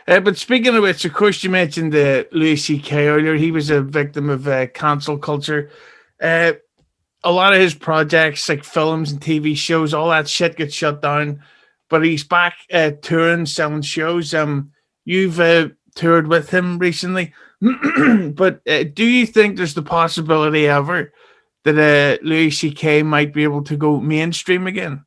But speaking of which, of course, you mentioned Louis CK earlier. He was a victim of cancel culture. Uh, a lot of his projects, like films and TV shows, all that shit gets shut down. But he's back touring, selling shows. You've toured with him recently, but do you think there's the possibility ever that Louis C.K. might be able to go mainstream again?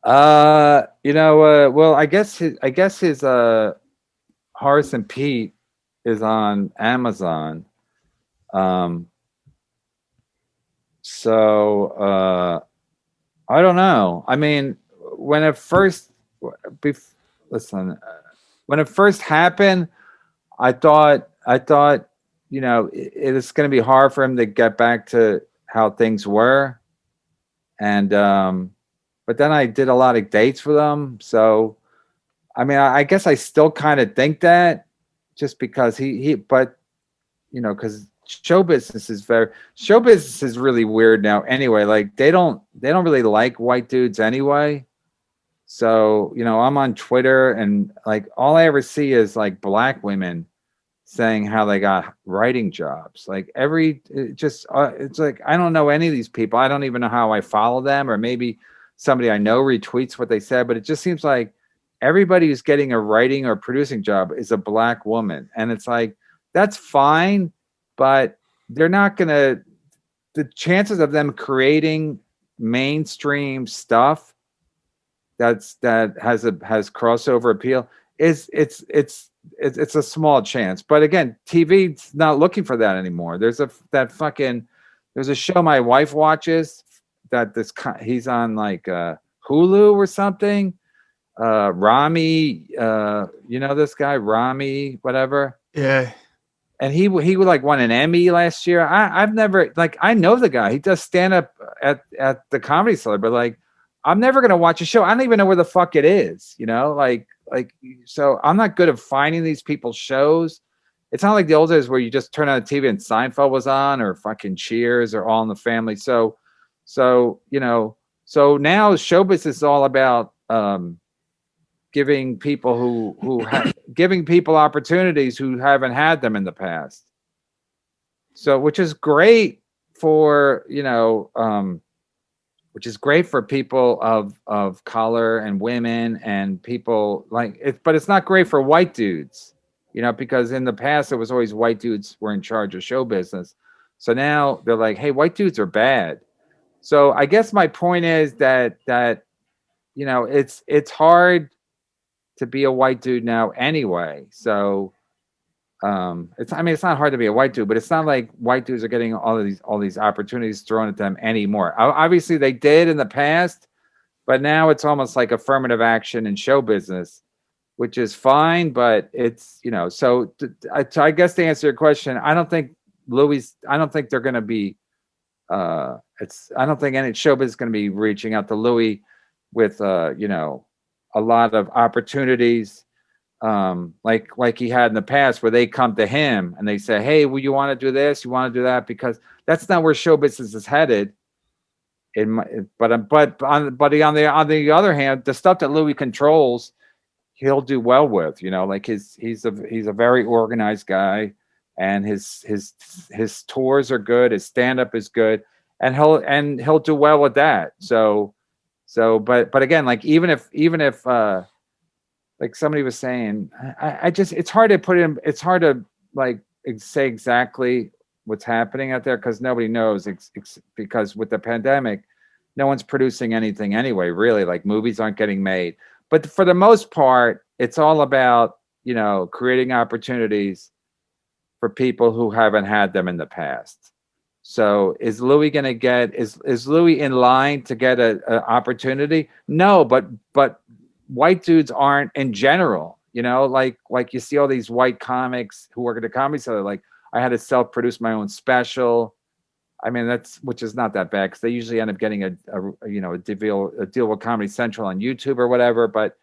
Well, I guess his Horace and Pete is on Amazon. Um, so I don't know. I mean, when it first, bef- listen, when it first happened, I thought, it is going to be hard for him to get back to how things were, and but then I did a lot of dates with him, so I mean, I guess I still kind of think that, just because but because show business is really weird now. Anyway, like they don't really like white dudes anyway. So I'm on Twitter, and like all I ever see is like black women saying how they got writing jobs. Like it's like I don't know any of these people. I don't even know how I follow them, or maybe somebody I know retweets what they said. But it just seems like everybody who's getting a writing or producing job is a black woman, and it's like that's fine, but they're not gonna. The chances of them creating mainstream stuff that has crossover appeal is it's a small chance. But again, TV's not looking for that anymore. There's a show my wife watches that he's on, like Hulu or something. Rami, this guy Rami, whatever, Yeah, and he would like won an Emmy last year. I've never, like, I know the guy. He does stand up at the Comedy Cellar, but like I'm never gonna watch a show. I don't even know where the fuck it is. So I'm not good at finding these people's shows. It's not like the old days where you just turn on the TV and Seinfeld was on, or fucking Cheers, or All in the Family. So now show business is all about giving people giving people opportunities who haven't had them in the past. So which is great for people of color and women and people like it, but it's not great for white dudes, because in the past it was always white dudes were in charge of show business. So now they're like, hey, white dudes are bad. So I guess my point is that it's hard to be a white dude now anyway. So it's not hard to be a white dude, but it's not like white dudes are getting all these opportunities thrown at them anymore. Obviously they did in the past, but now it's almost like affirmative action in show business, which is fine. But it's I guess to answer your question, I don't think they're going to be I don't think any showbiz is going to be reaching out to Louis with a lot of opportunities, like he had in the past, where they come to him and they say, hey, well, you want to do this, you want to do that, because that's not where show business is headed. But on the other hand, the stuff that Louis controls, he'll do well with. Like he's a very organized guy, and his tours are good, his stand up is good, and he'll do well with that. But again, like even if like somebody was saying, I just it's hard to put in. It's hard to like say exactly what's happening out there, because nobody knows. Because with the pandemic, no one's producing anything anyway. Really, like movies aren't getting made. But for the most part, it's all about creating opportunities for people who haven't had them in the past. So is Louis going to get is Louis in line to get a opportunity? No, but white dudes aren't in general. Like you see all these white comics who work at the Comedy Cellar. Like I had to self-produce my own special. I mean, which is not that bad, because they usually end up getting a deal with Comedy Central on YouTube or whatever. But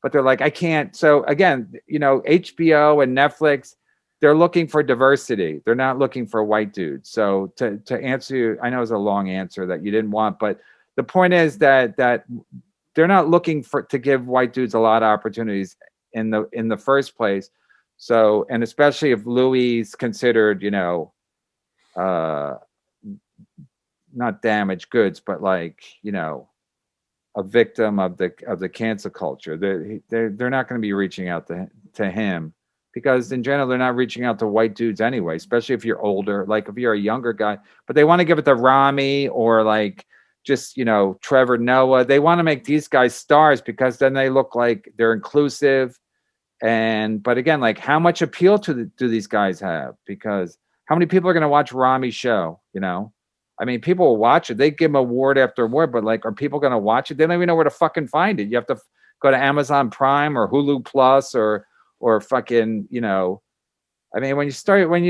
they're like, I can't. So again, HBO and Netflix, they're looking for diversity. They're not looking for white dudes. So to answer you, I know it's a long answer that you didn't want, but the point is that they're not looking to give white dudes a lot of opportunities in the first place. So, and especially if Louis is considered, uh, not damaged goods, but like, a victim of the cancel culture. They're not going to be reaching out to him, because in general they're not reaching out to white dudes anyway, especially if you're older. Like if you're a younger guy, but they want to give it to Rami or like just Trevor Noah. They want to make these guys stars because then they look like they're inclusive. And but again, like how much appeal do these guys have? Because how many people are going to watch Rami's show? I mean, people will watch it. They give him award after award, but like, are people going to watch it? They don't even know where to fucking find it. You have to go to Amazon Prime or Hulu Plus or fucking, I mean, when you start having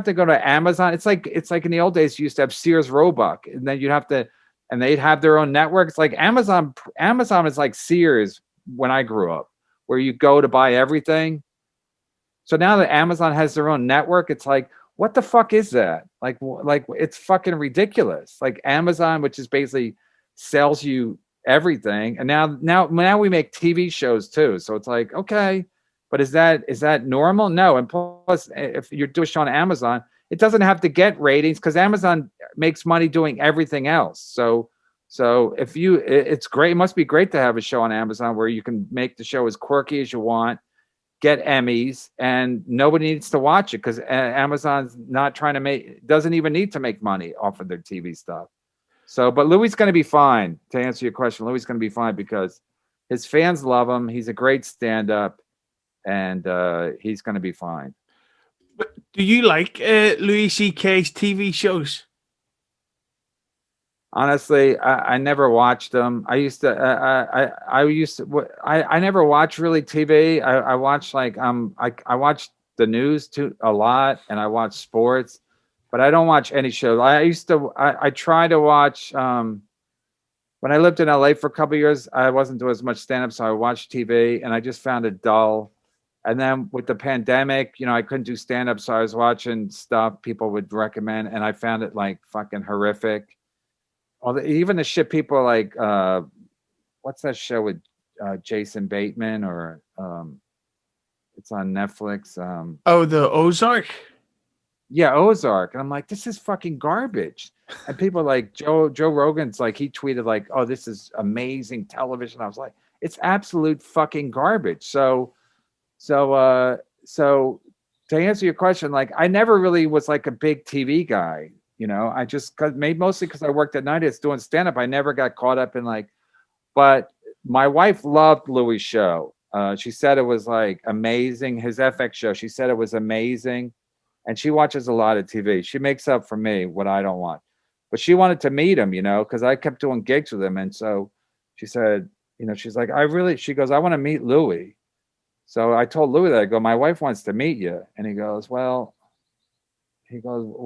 to go to Amazon, it's like in the old days, you used to have Sears Roebuck, and then and they'd have their own networks. Like Amazon is like Sears when I grew up, where you go to buy everything. So now that Amazon has their own network, it's like, what the fuck is that? Like it's fucking ridiculous. Like Amazon, which is basically sells you everything, and now we make TV shows too. So it's like, okay, but is that normal? No. And plus, if you're doing a show on Amazon, it doesn't have to get ratings because Amazon makes money doing everything else. So it's great. It must be great to have a show on Amazon where you can make the show as quirky as you want, get Emmys, and nobody needs to watch it because Amazon's not trying to doesn't even need to make money off of their TV stuff. So, but Louis going to be fine. To answer your question, Louis going to be fine because his fans love him. He's a great stand-up, and he's going to be fine. But do you like Louis CK's TV shows? Honestly, I never watched them. I never watched really TV. I watched I watched the news too a lot, and I watch sports, but I don't watch any shows. I try to watch when I lived in LA for a couple of years, I wasn't doing as much stand-up, so I watched TV, and I just found it dull. And then with the pandemic, I couldn't do stand-up, so I was watching stuff people would recommend, and I found it like fucking horrific. Even the shit people like, what's that show with Jason Bateman, or it's on Netflix. The Ozark. Yeah, Ozark. And I'm like, this is fucking garbage. And people like Joe Rogan's like, he tweeted like, oh, this is amazing television. I was like, it's absolute fucking garbage. So to answer your question, like I never really was like a big TV guy. I just mostly because I worked at night, it's doing stand up. I never got caught up in like, but my wife loved Louis' show. She said it was like amazing. His FX show, she said it was amazing. And she watches a lot of TV. She makes up for me what I don't want. But she wanted to meet him, because I kept doing gigs with him. And so she said, she's like, she goes, I want to meet Louis. So I told Louis that. I go, my wife wants to meet you. And he goes, what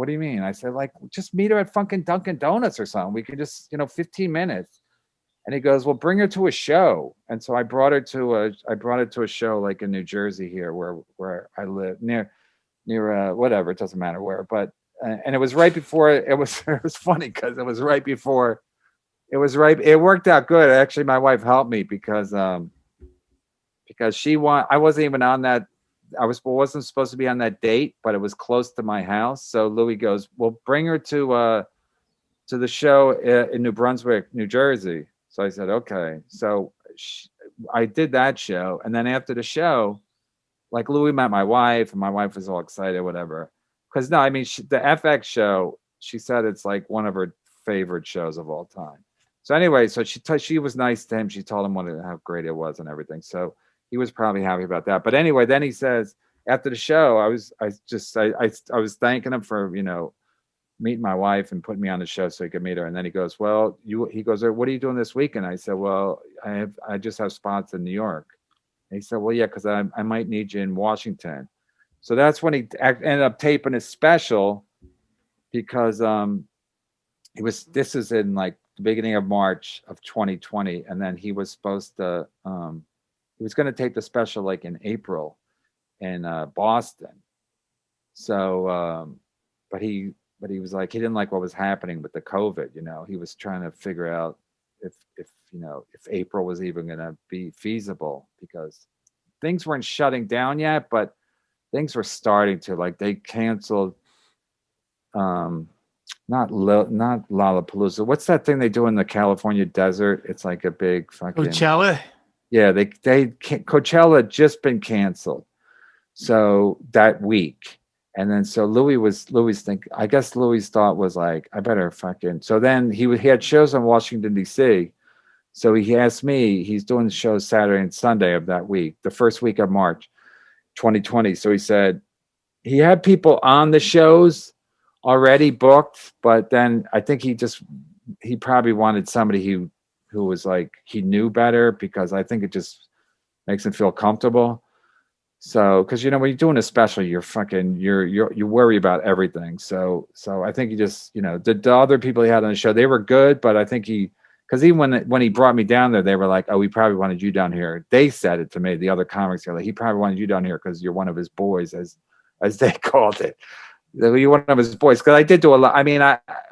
do you mean? I said, like, just meet her at fucking Dunkin' Donuts or something. We could just, 15 minutes. And he goes, well, bring her to a show. And so I brought her to a show like in New Jersey here where I live near whatever, it doesn't matter where, but and it was right before it was funny because it was right before it worked out good. Actually, my wife helped me because I wasn't even on that. Wasn't supposed to be on that date, but it was close to my house. So Louis goes, well, bring her to the show in New Brunswick, New Jersey. So I said, okay. So I did that show. And then after the show, like Louis met my wife, and my wife was all excited, whatever. Because no, I mean, the FX show, she said it's like one of her favorite shows of all time. So anyway, so she was nice to him. She told him how great it was and everything. So he was probably happy about that. But anyway, then he says after the show, I was thanking him for meeting my wife and putting me on the show so he could meet her. And then he goes, well, he goes, what are you doing this weekend? I said, well, I just have spots in New York. And he said, well, yeah, because I might need you in Washington. So that's when he ended up taping his special because this is in like the beginning of March of 2020. And then he was supposed to, he was going to tape the special like in April in Boston. So, but he was like, he didn't like what was happening with the COVID, he was trying to figure out if if April was even going to be feasible, because things weren't shutting down yet, but things were starting to, like, they canceled um not Lollapalooza. What's that thing they do in the California desert? It's like a big fucking, Coachella. yeah, Coachella had just been canceled. So that week. And then so Louis think, I guess Louis thought was like, I better fucking, so then he had shows in Washington DC. So he asked me, he's doing the shows Saturday and Sunday of that week, the first week of March 2020. So he said he had people on the shows already booked, but then I think he probably wanted somebody who was like, he knew better, because I think it just makes him feel comfortable. So, because when you're doing a special, you're fucking, you worry about everything. So I think he just, the other people he had on the show, they were good, but I think because even when he brought me down there, they were like, oh, we probably wanted you down here. They said it to me, the other comics, they're like, he probably wanted you down here because you're one of his boys, as they called it. You're one of his boys. Because I did do a lot. I mean,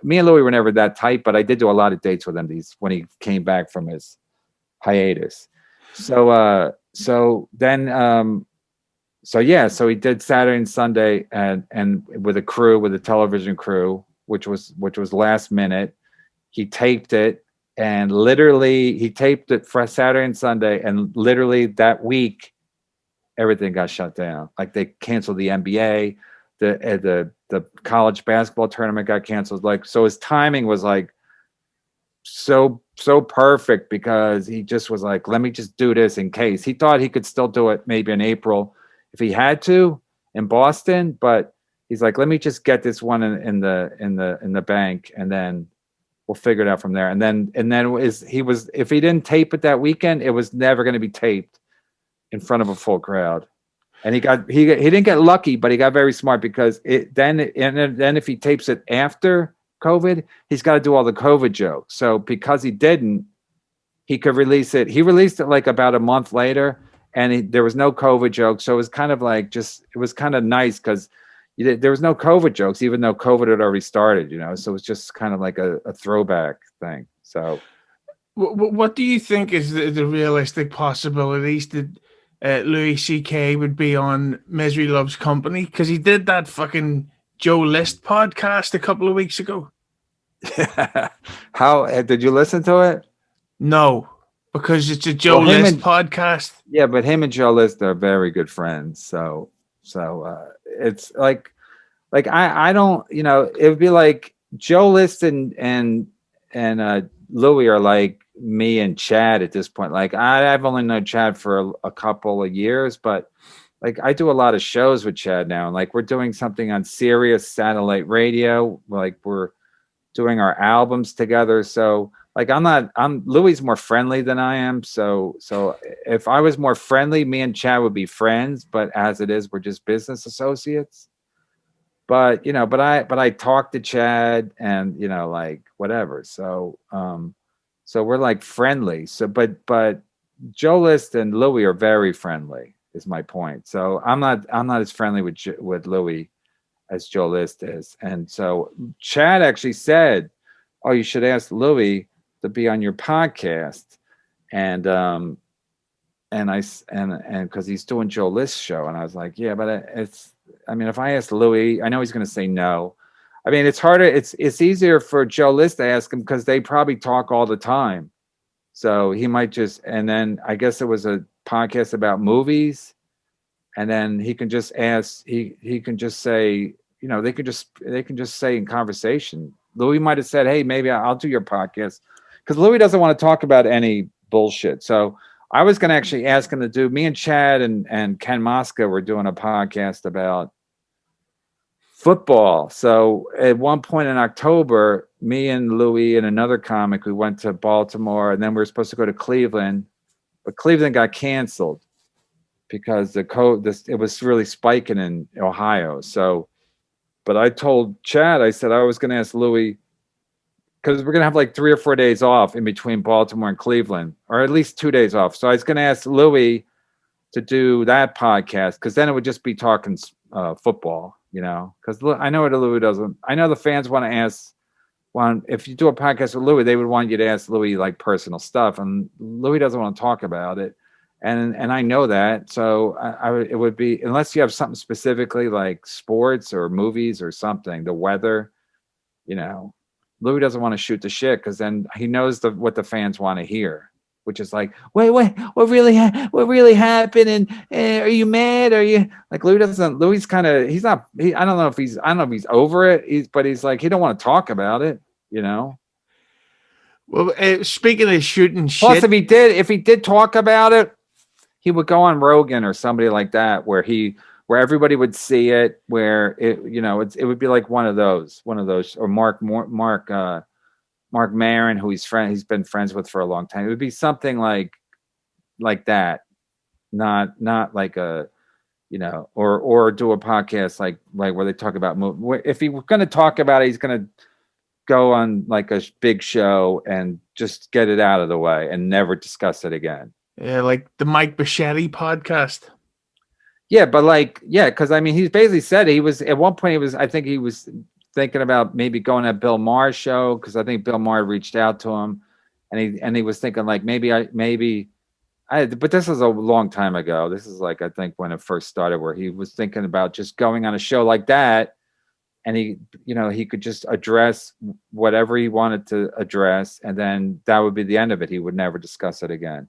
me and Louis were never that tight, but I did do a lot of dates with him when he came back from his hiatus. So then. So he did Saturday and Sunday, and with a television crew, which was last minute. He taped it, and literally he taped it for Saturday and Sunday, and literally that week everything got shut down. Like, they canceled the NBA, the college basketball tournament got canceled. Like, so his timing was like so perfect, because he just was like, let me just do this in case. He thought he could still do it maybe in April if he had to in Boston, but he's like, let me just get this one in the bank, and then we'll figure it out from there. And then if he didn't tape it that weekend, it was never going to be taped in front of a full crowd. And he didn't get lucky, but he got very smart, because then if he tapes it after COVID, he's got to do all the COVID jokes. So because he didn't, he could release it. He released it like about a month later, and there was no COVID jokes. So it was kind of like, it was kind of nice, because there was no COVID jokes, even though COVID had already started, so it was just kind of like a throwback thing. So what do you think is the realistic possibilities that Louis CK would be on Misery Loves Company? Because he did that fucking Joe List podcast a couple of weeks ago. How did you listen to it? No, because it's a Joe List podcast. Yeah, but him and Joe List are very good friends. So it's like I don't, it would be like Joe List and Louis are like me and Chad at this point. Like, I've only known Chad for a couple of years, but like, I do a lot of shows with Chad now. Like, we're doing something on Sirius satellite radio. Like, we're doing our albums together. So like, Louis more friendly than I am. So if I was more friendly, me and Chad would be friends, but as it is, we're just business associates. But I talk to Chad, and like, whatever. So we're like friendly. So but Joe List and Louis are very friendly, is my point. So I'm not as friendly with Louis as Joe List is. And so Chad actually said, oh, you should ask Louis to be on your podcast. And because he's doing Joe List's show. And I was like, yeah, but if I ask Louis, I know he's going to say no. I mean, it's harder. It's easier for Joe List to ask him, because they probably talk all the time. So he might just, and then I guess it was a podcast about movies. And then he can just ask, he can just say, they can just say in conversation. Louis might have said, hey, maybe I'll do your podcast, because Louis doesn't want to talk about any bullshit. So I was going to actually ask him to do, me and Chad and Ken Mosca were doing a podcast about football. So at one point in October, me and Louis and another comic, we went to Baltimore, and then we were supposed to go to Cleveland, but Cleveland got canceled because it was really spiking in Ohio. So, but I told Chad, I said I was going to ask Louis, because we're going to have like 3 or 4 days off in between Baltimore and Cleveland, or at least 2 days off. So I was going to ask Louis to do that podcast, because then it would just be talking football, because I know what Louis doesn't. I know the fans want want, if you do a podcast with Louis, they would want you to ask Louis like personal stuff, and Louis doesn't want to talk about it. And I know that, so it would be, unless you have something specifically like sports or movies or something, the weather, you know, Louis doesn't want to shoot the shit because then he knows what the fans want to hear, which is like, wait, what really happened? And are you mad? Are you like Louis doesn't? Louis kind of, he's not. I don't know if he's over it. But he's like, he don't want to talk about it, you know. Well, speaking of shooting Plus, shit, if he did talk about it, he would go on Rogan or somebody like that, where everybody would see it, where it, you know, it would be like one of those, or Mark Maron, who he's been friends with for a long time. It would be something like that, not like a, you know, or do a podcast like where they talk about if he were going to talk about it, he's going to go on like a big show and just get it out of the way and never discuss it again. Yeah, like the Mike Bichetti podcast. Yeah, but like, yeah, because I mean, he's basically said he was at one point. I think he was thinking about maybe going to Bill Maher's show, because I think Bill Maher reached out to him, and he was thinking like but this is a long time ago. This is like, I think when it first started, where he was thinking about just going on a show like that, and he could just address whatever he wanted to address, and then that would be the end of it. He would never discuss it again.